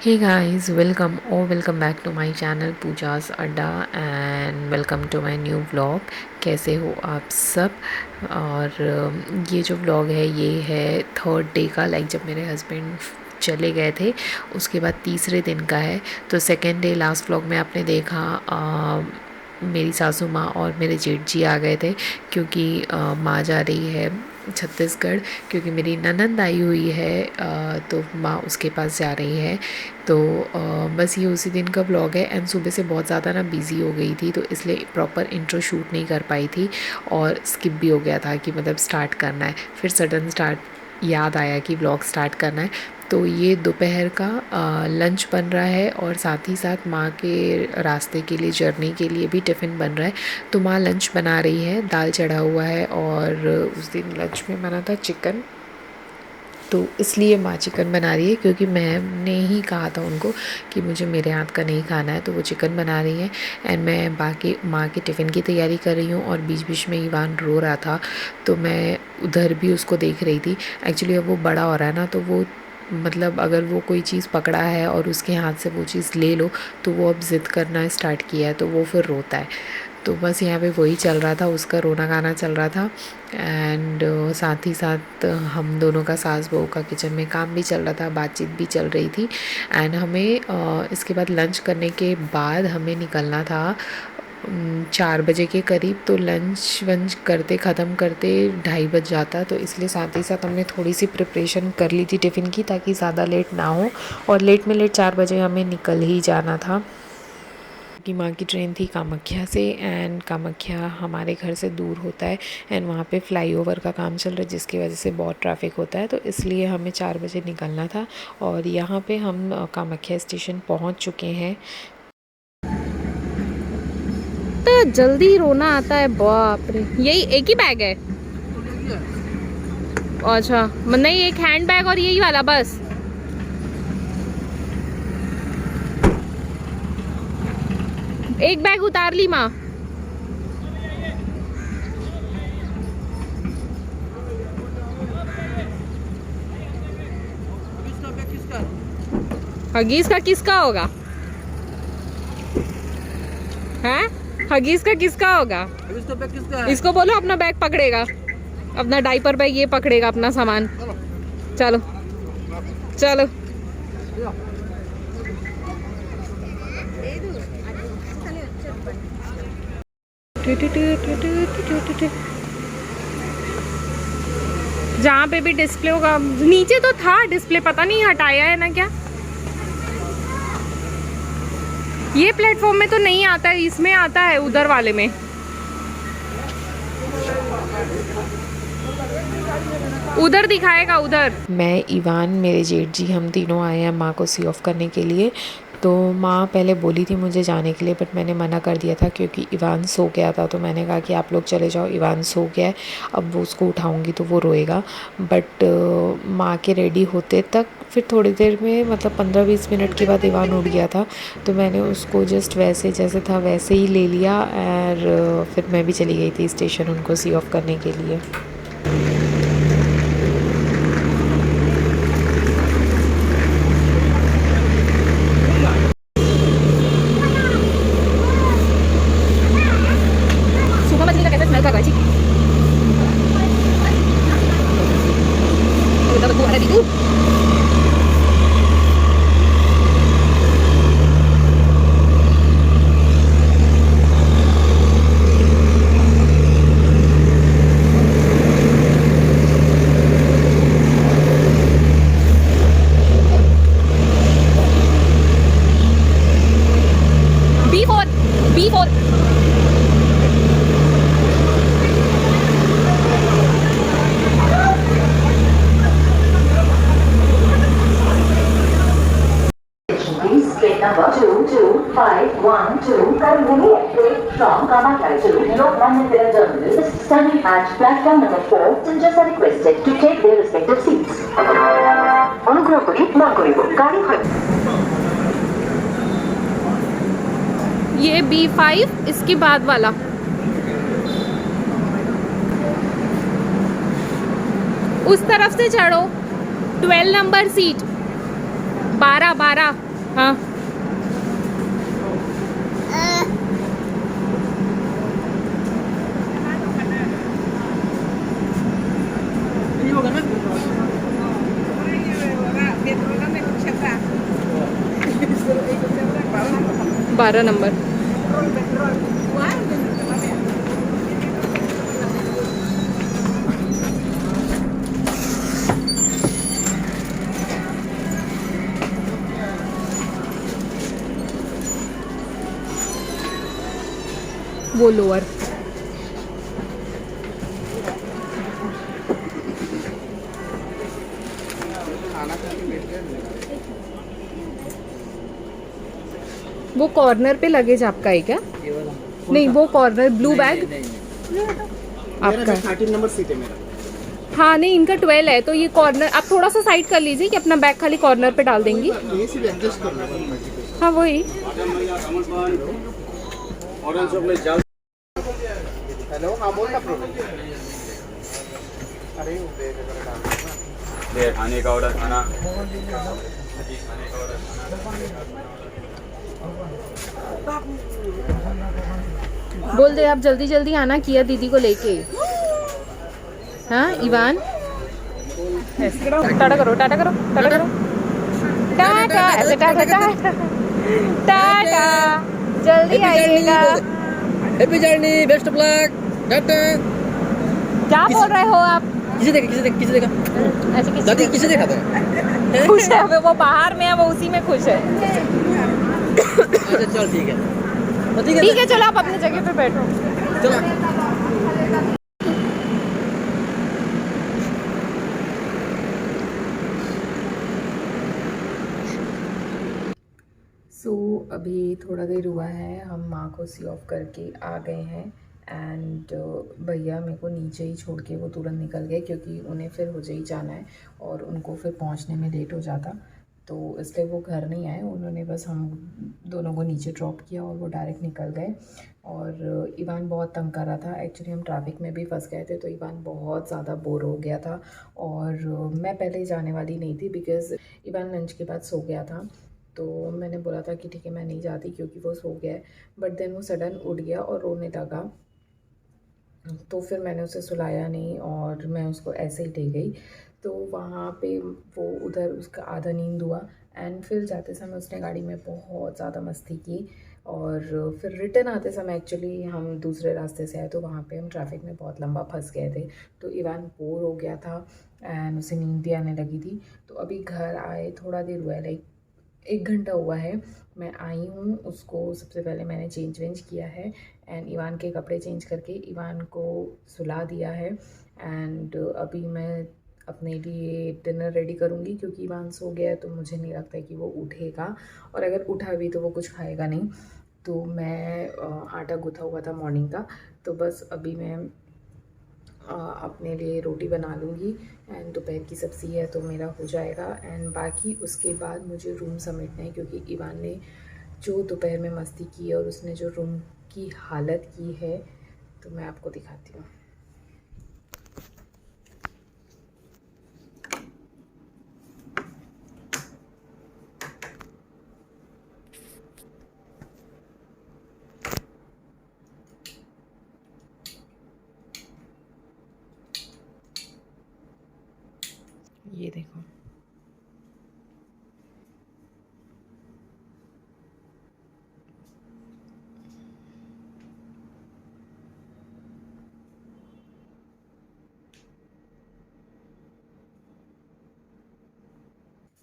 Hey guys, welcome back to my channel Pooja's Adda and welcome to my new vlog. कैसे हो आप सब। और ये जो व्लॉग है ये है थर्ड डे का, लाइक जब मेरे हस्बैंड चले गए थे उसके बाद तीसरे दिन का है। तो सेकेंड डे लास्ट व्लॉग में आपने देखा मेरी सासू माँ और मेरे जेठ जी आ गए थे क्योंकि माँ जा रही है छत्तीसगढ़, क्योंकि मेरी ननंद आई हुई है तो माँ उसके पास जा रही है। तो बस ये उसी दिन का व्लॉग है। एंड सुबह से बहुत ज़्यादा ना बिज़ी हो गई थी तो इसलिए प्रॉपर इंट्रो शूट नहीं कर पाई थी और स्किप भी हो गया था कि मतलब स्टार्ट करना है, फिर सडन स्टार्ट याद आया कि व्लॉग स्टार्ट करना है। तो ये दोपहर का लंच बन रहा है और साथ ही साथ माँ के रास्ते के लिए, जर्नी के लिए भी टिफ़िन बन रहा है। तो माँ लंच बना रही है, दाल चढ़ा हुआ है और उस दिन लंच में बना था चिकन, तो इसलिए माँ चिकन बना रही है क्योंकि मैंने ही कहा था उनको कि मुझे मेरे हाथ का नहीं खाना है, तो वो चिकन बना रही है। एंड मैं बाकी माँ के टिफ़िन की तैयारी कर रही हूँ और बीच बीच में इवान रो रहा था तो मैं उधर भी उसको देख रही थी। एक्चुअली अब वो बड़ा हो रहा है ना, तो वो मतलब अगर वो कोई चीज़ पकड़ा है और उसके हाथ से वो चीज़ ले लो तो वो अब ज़िद करना स्टार्ट किया है, तो वो फिर रोता है। तो बस यहाँ पे वही चल रहा था, उसका रोना गाना चल रहा था। एंड साथ ही साथ हम दोनों का, सास बहू का किचन में काम भी चल रहा था, बातचीत भी चल रही थी। एंड हमें इसके बाद लंच करने के बाद हमें निकलना था 4 बजे के करीब। तो लंच वंच करते ख़त्म करते 2:30 बज जाता, तो इसलिए साथ ही साथ हमने थोड़ी सी प्रिपरेशन कर ली थी टिफ़िन की ताकि ज़्यादा लेट ना हो। और लेट में लेट 4 बजे हमें निकल ही जाना था कि माँ की ट्रेन थी कामाख्या से, एंड कामाख्या हमारे घर से दूर होता है एंड वहाँ पे फ्लाईओवर का काम चल रहा है जिसकी वजह से बहुत ट्रैफिक होता है, तो इसलिए हमें 4 बजे निकलना था। और यहाँ पे हम कामाख्या स्टेशन पहुँच चुके हैं। तो जल्दी रोना आता है, बाप रे। यही एक ही बैग है? अच्छा, नहीं एक हैंड बैग और यही वाला बस। एक बैग उतार ली माँ। हगीज का किसका होगा? हैं? हगीज का किसका होगा? इसको बोलो अपना बैग पकड़ेगा, अपना डाइपर बैग ये पकड़ेगा अपना सामान। चलो चलो। जहाँ पे भी डिस्प्ले होगा, नीचे तो था डिस्प्ले, पता नहीं हटाया है ना क्या। ये प्लेटफॉर्म में तो नहीं आता है, इसमें आता है उधर वाले में। उधर दिखाएगा उधर। मैं, इवान, मेरे जेठ जी, हम तीनों आए हैं माँ को सी ऑफ करने के लिए। तो माँ पहले बोली थी मुझे जाने के लिए, बट मैंने मना कर दिया था क्योंकि इवान सो गया था। तो मैंने कहा कि आप लोग चले जाओ, इवान सो गया है, अब वो उसको उठाऊंगी तो वो रोएगा। बट माँ के रेडी होते तक फिर थोड़ी देर में, मतलब 15-20 मिनट के बाद इवान उठ गया था। तो मैंने उसको जस्ट वैसे जैसे था वैसे ही ले लिया और फिर मैं भी चली गई थी स्टेशन उनको सी ऑफ करने के लिए। सूखा मछली का कैसे स्मेल कर रहा है? बदबू आ रहा है दीदू। B4 B4 Gate number 22512 currently exit from Kamakya to Lokmanya Tilak Terminus, standing at platform number 4. Passengers are requested to take their respective seats. অনুগ্রহ করে মন করিব গাড়ি হয়। ये B5 इसके बाद वाला। उस तरफ से चढ़ो, 12 नंबर सीट, 12 12। हाँ होगा ना 12 नंबर। वो लोअर वो कॉर्नर पे लगेज आपका है क्या? ये वाला नहीं वो कॉर्नर ब्लू बैग आपका आपका। 13 नंबर सीट है मेरा। हाँ नहीं इनका 12 है तो ये कॉर्नर आप थोड़ा सा साइड कर लीजिए कि अपना बैग खाली कॉर्नर पे डाल देंगी। ये सिर्फ एडजस्ट करना है। हाँ वही। हेलो हाँ बोल ना प्रॉब्लम। अरे वो बैग वगैरह डाल दो ना। दे खाने का ऑर्डर खाना बोल दे आप जल्दी जल्दी आना किया दीदी को लेके। हाँ इवान टाटा करो टाटा करो टाटा करो टाटा ऐसे टाटा टाटा टाटा जल्दी आइएगा। Happy journey best of luck Tata. क्या बोल रहे हो आप? किसे देखा ऐसे दादी किसी किसे देखा था? खुश है अभी वो बाहर में है वो उसी में खुश है। अच्छा चल ठीक है तो ठीक है चलो आप अपनी जगह पे बैठो। चलो सो अभी थोड़ा देर हुआ है, हम माँ को सी ऑफ करके आ गए हैं एंड भैया मेरे को नीचे ही छोड़ के वो तुरंत निकल गए क्योंकि उन्हें फिर हो ही जाना है और उनको फिर पहुँचने में लेट हो जाता, तो इसलिए वो घर नहीं आए। उन्होंने बस हम दोनों को नीचे ड्रॉप किया और वो डायरेक्ट निकल गए। और इवान बहुत तंग कर रहा था, एक्चुअली हम ट्रैफिक में भी फंस गए थे तो इवान बहुत ज़्यादा बोर हो गया था। और मैं पहले ही जाने वाली नहीं थी बिकॉज़ इवान लंच के बाद सो गया था, तो मैंने बोला था कि ठीक है मैं नहीं जाती क्योंकि वो सो गया है। बट देन वो सडन उठ गया और रोने लगा, तो फिर मैंने उसे सुलाया नहीं और मैं उसको ऐसे ही ले गई। तो वहाँ पे वो उधर उसका आधा नींद हुआ एंड फिर जाते समय उसने गाड़ी में बहुत ज़्यादा मस्ती की। और फिर रिटर्न आते समय एक्चुअली हम दूसरे रास्ते से आए तो वहाँ पे हम ट्रैफिक में बहुत लंबा फंस गए थे, तो इवान बोर हो गया था एंड उसे नींद भी आने लगी थी। तो अभी घर आए थोड़ा देर हुआ है, लाइक 1 घंटा हुआ है मैं आई हूँ। उसको सबसे पहले मैंने चेंज वेंज किया है एंड इवान के कपड़े चेंज करके इवान को सुला दिया है। एंड अभी मैं अपने लिए डिनर रेडी करूँगी क्योंकि इवान सो गया है तो मुझे नहीं लगता है कि वो उठेगा, और अगर उठा भी तो वो कुछ खाएगा नहीं। तो मैं आटा गूँथा हुआ था मॉर्निंग का, तो बस अभी मैं अपने लिए रोटी बना लूँगी एंड दोपहर की सब्ज़ी है तो मेरा हो जाएगा। एंड बाकी उसके बाद मुझे रूम समेटना है क्योंकि इवान ने जो दोपहर में मस्ती की है और उसने जो रूम की हालत की है, तो मैं आपको दिखाती हूँ। ये देखो,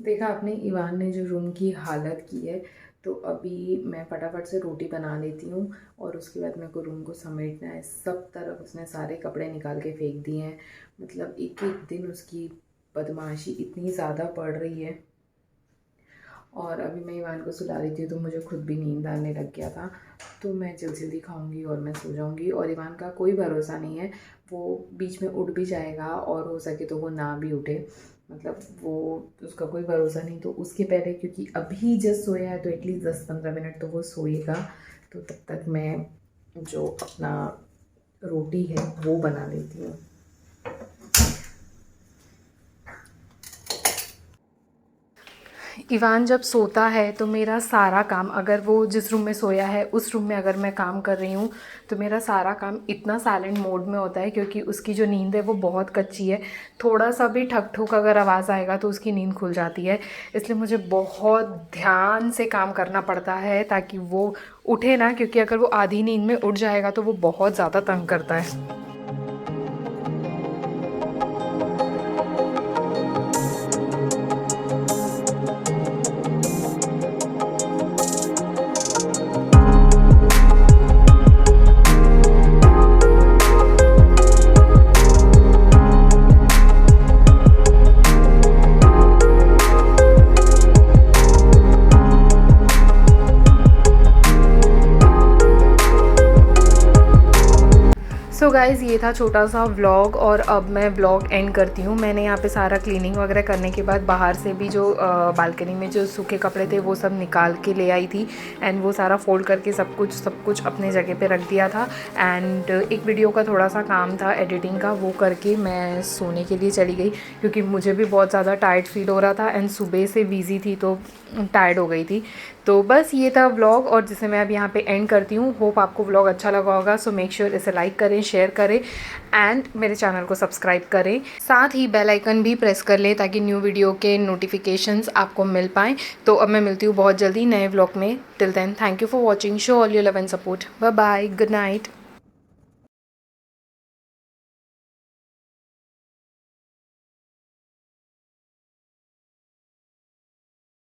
देखा आपने इवान ने जो रूम की हालत की है। तो अभी मैं फटाफट से रोटी बना लेती हूँ और उसके बाद मेरे को रूम को समेटना है। सब तरफ उसने सारे कपड़े निकाल के फेंक दिए हैं, मतलब एक एक दिन उसकी बदमाशी इतनी ज़्यादा बढ़ रही है। और अभी मैं इवान को सुला रही थी तो मुझे खुद भी नींद आने लग गया था, तो मैं जल्दी जल्दी खाऊंगी और मैं सो जाऊंगी। और इवान का कोई भरोसा नहीं है, वो बीच में उठ भी जाएगा और हो सके तो वो ना भी उठे, मतलब वो उसका कोई भरोसा नहीं। तो उसके पहले क्योंकि अभी जस्ट सोया है तो एटलीस्ट 10-15 मिनट तो वो सोएगा, तो तब तक मैं जो अपना रोटी है वो बना लेती हूँ। इवान जब सोता है तो मेरा सारा काम, अगर वो जिस रूम में सोया है उस रूम में अगर मैं काम कर रही हूँ तो मेरा सारा काम इतना साइलेंट मोड में होता है, क्योंकि उसकी जो नींद है वो बहुत कच्ची है। थोड़ा सा भी ठक ठुक अगर आवाज़ आएगा तो उसकी नींद खुल जाती है। इसलिए मुझे बहुत ध्यान से काम करना पड़ता है ताकि वो उठे ना, क्योंकि अगर वो आधी नींद में उठ जाएगा तो वो बहुत ज़्यादा तंग करता है। सो गाइज़, ये था छोटा सा व्लॉग और अब मैं व्लॉग एंड करती हूँ। मैंने यहाँ पे सारा क्लीनिंग वगैरह करने के बाद बाहर से भी जो बालकनी में जो सूखे कपड़े थे वो सब निकाल के ले आई थी एंड वो सारा फोल्ड करके सब कुछ अपने जगह पे रख दिया था। एंड एक वीडियो का थोड़ा सा काम था एडिटिंग का, वो करके मैं सोने के लिए चली गई, क्योंकि मुझे भी बहुत ज़्यादा टायर्ड फील हो रहा था एंड सुबह से बिज़ी थी तो टायर्ड हो गई थी। तो बस ये था व्लॉग और जिसे मैं अब यहाँ पे एंड करती हूँ। होप आपको व्लॉग अच्छा लगा होगा। सो मेक श्योर इसे लाइक करें, शेयर करें एंड मेरे चैनल को सब्सक्राइब करें। साथ ही बेल आइकन भी प्रेस कर लें ताकि न्यू वीडियो के नोटिफिकेशंस आपको मिल पाएँ। तो अब मैं मिलती हूँ बहुत जल्दी नए व्लॉग में। Till then, thank you for watching. Show all your love and support. Bye bye, good night.